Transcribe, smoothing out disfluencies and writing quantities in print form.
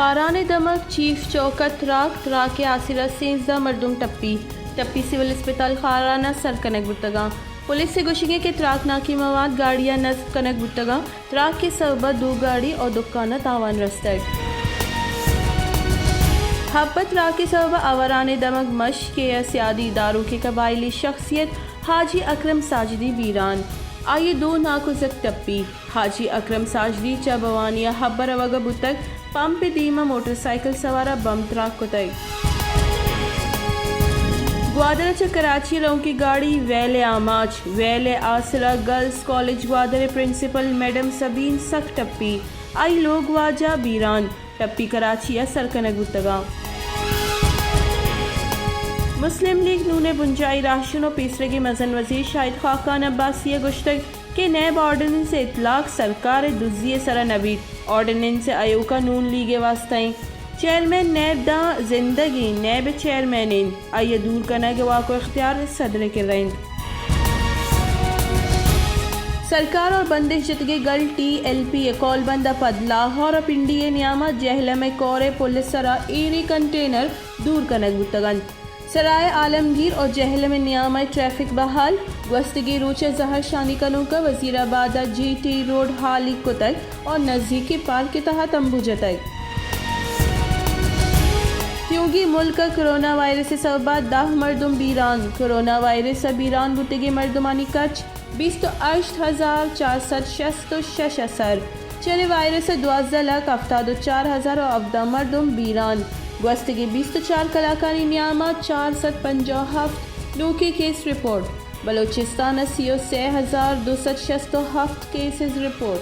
खारान दमक chief Shaukat त्राक आसिरा 13 मरदुम टप्पी civil अस्पताल खाराना sir कनक बुतगा police से गुशिगे के त्राक नाकी मवाद गाड़ियां नस्ब कनक बुतगा त्राक के सबब 2 गाड़ी और दुकाना तावान रस्तक हब्बत त्राक के सबब आवारान दमक मश के सियादी दारू के कबायली शख्सियत हाजी अकरम साजिदी वीरान आइए 2 नाकुजक टप्पी हाजी अकरम साजिदी चा बवानिया हब्बर अवगा बुतक पंप दीमा मोटरसाइकिल सवारा बम त्राक कुतई ग्वादर च कराची रों की गाड़ी वेले आमाच वेले Asra girls college Gwadar principal madam Sabeen सख टप्पी आई लोग वाजा बीरान टप्पी कराची सरकनक गुतगा मुस्लिम लीग नूने बुंजाई राशनों पीसरे मजन वजीर शाहिद खाकान अब्बासी गुश्तक के नैब ऑर्डिनेंस से इतलाक सरकार दुजिए सरा नबीद ऑर्डिनेंस अयोका नून लीगे वास्ताई चेयरमैन नैब दा जिंदगी नैब चेयरमैन आइए दूर करना के वाको इख्तियार सदर के रेंद सरकार और बंदिश जितगे गल TLP कॉल बंदा पद लाहौर और पिंडी नियामा जहला में कोरे पुलिस सरा एरी कंटेनर दूर करना गुतगन सराय आलमगीर और जहल में नियामा ट्रैफिक बहाल वस्तगी रोचे जहर शानी कनों का वजीराबाद GT रोड हाली कुतक और नज़दीकी पार्क के तहत अम्बू जतक क्योंकि मुल्क कोरोना वायरस से सबब 10 मरदुम बीरान कोरोना वायरस से बीरान बुतगे मरदुमानी कच 20,466 असर चले वायरस से 12,74,000 और अब्दा मरदुम बीरान गस्तगी 24 कलाकारी नियामा 457 नोके case report Balochistan 6,267 cases report.